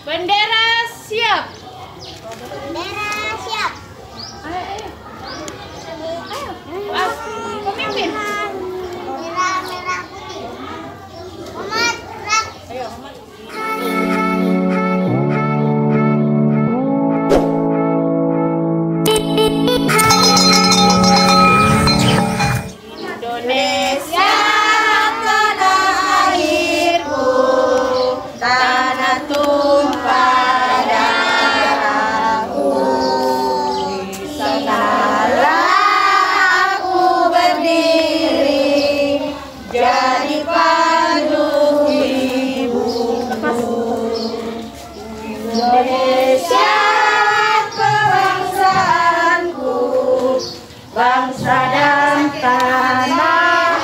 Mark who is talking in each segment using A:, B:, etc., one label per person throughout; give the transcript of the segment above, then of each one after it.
A: Bendera siap.
B: Bendera siap.
A: Ayo. Ayo. Pemimpin.
B: Bendera merah putih. Umat gerak.
A: Ayo. Indonesia tanah airku, tanah tumpah darahku. Di sanalah aku berdiri, jadi pandu ibuku. Indonesia kebangsaanku, bangsa dan tanah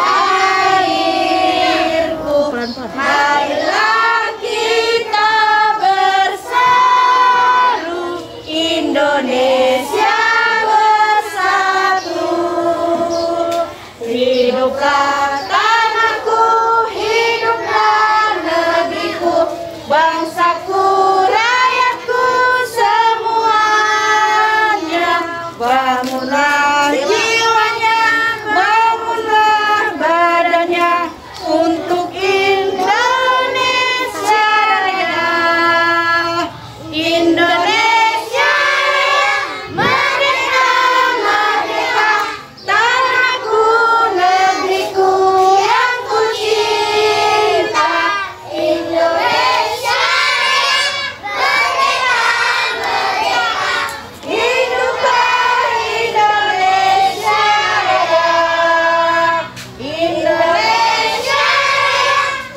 A: airku. Marilah kita berseru, Indonesia bersatu. Hiduplah tanahku, hiduplah negeriku, bangsaku, rakyatku semuanya. Bangunlah jiwanya, bangunlah badannya untuk Indonesia Raya. Indonesia merdeka, merdeka, tanahku, negeriku yang ku cinta. Indonesia merdeka, merdeka, hiduplah Indonesia Raya. Indonesia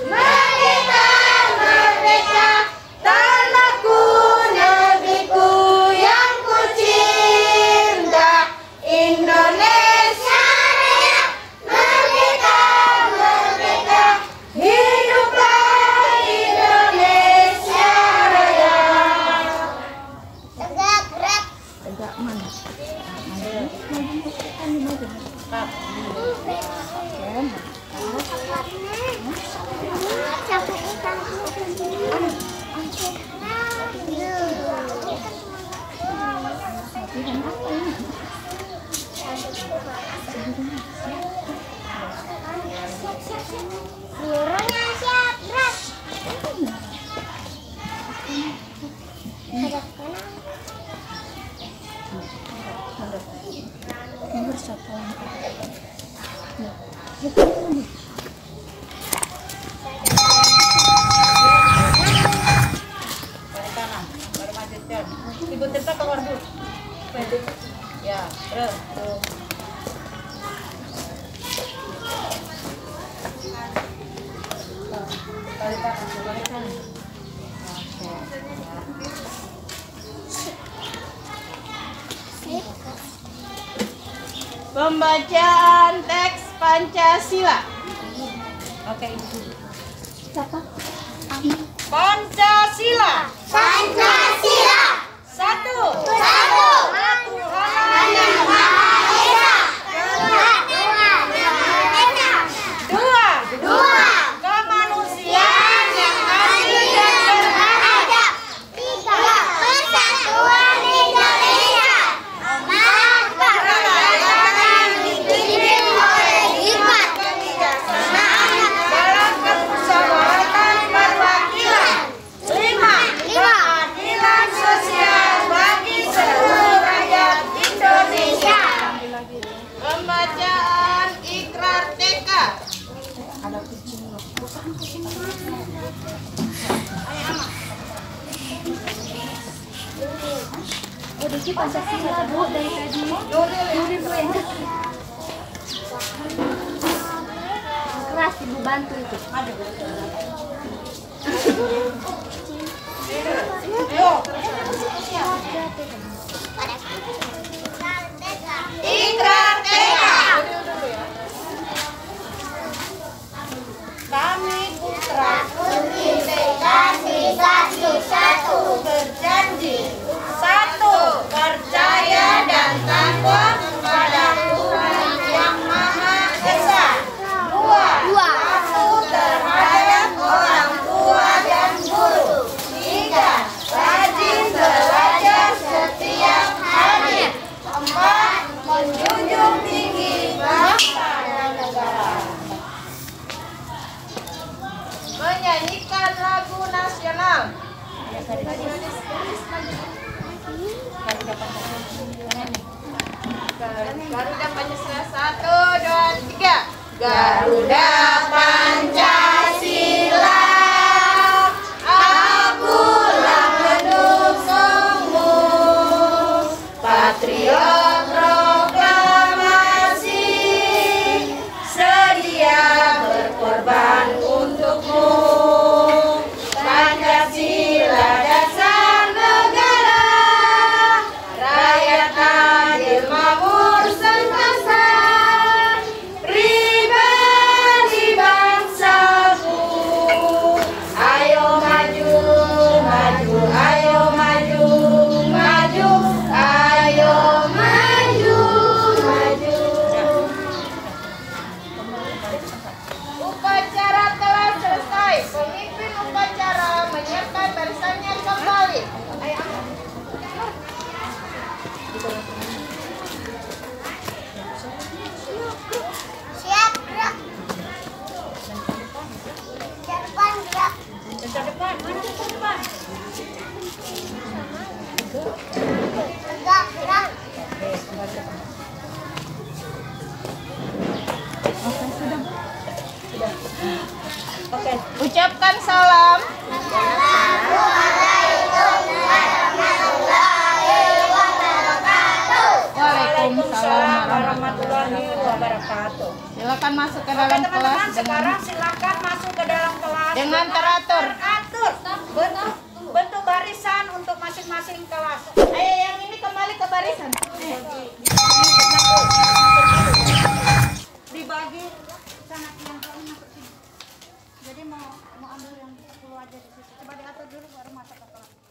A: merdeka, merdeka, tanahku, negeriku yang ku cinta. Indonesia Raya, merdeka, merdeka, hiduplah Indonesia Raya.
B: Tegak gerak.
A: Tegak mana?
B: Burungnya siap, gerak. Hadap kanan.
A: Balik kanan, baru lanjutkan. Ibu Tirta keluar dulu. Ya, terus. Tuh. Balik kanan, balik kanan. Pembacaan teks Pancasila. Oke, Ibu.
B: Siapa?
A: Pancasila.
B: Pancasila.
A: Satu.
B: Satu.
A: Tuhan Yang Maha Esa. Dua.
B: Dua.
A: Kemanusiaan yang adil dan beradab.
B: Tiga. Persatuan Indonesia. Empat. Kerajaan dipimpin oleh hikmat kebijaksanaan
A: Dalam kemusyawaratan perwakilan. Lima. Keadilan sosial bagi seluruh rakyat Indonesia. Pembacaan Ikrar TK.
B: Edisi Pancasila, Bu, dari tadi. Nuri, Bu, yang keras, Ibu bantu itu.
A: Ikrar TK. Kami putra
B: Putri Bekasi 111
A: berjanji. Satu, percaya dan takwa kepada Tuhan Yang Maha Esa. Dua,
B: Dua.
A: patuh terhadap orang tua dan guru. Garuda Pancasila 1, 2, 3. Garuda Pancasila, akulah pendukungmu, patriot proklamasi, sedia berkorban untukmu. Pancasila dasar negara, rakyat adil makmur sentosa, pribadi bangsaku. Ayo maju, maju, ayo maju, maju, ayo maju, maju. Upacara telah selesai. Pemimpin upacara menyiapkan barisannya kembali. Siap, gerak. Depan, gerak. Depan, mana depan? Gerak, gerak. Oke, ucapkan salam. Waalaikumsalam warahmatullahi wabarakatuh. Silakan masuk ke dalam kelas. Sekarang silakan masuk ke dalam kelas dengan teratur. Bentuk barisan untuk masing-masing kelas. Ayo yang ini kembali ke barisan. Dibagi sana yang kamu masuk sini. Jadi mau ambil yang keluar dari situ. Coba diatur dulu baru masuk ke kelas.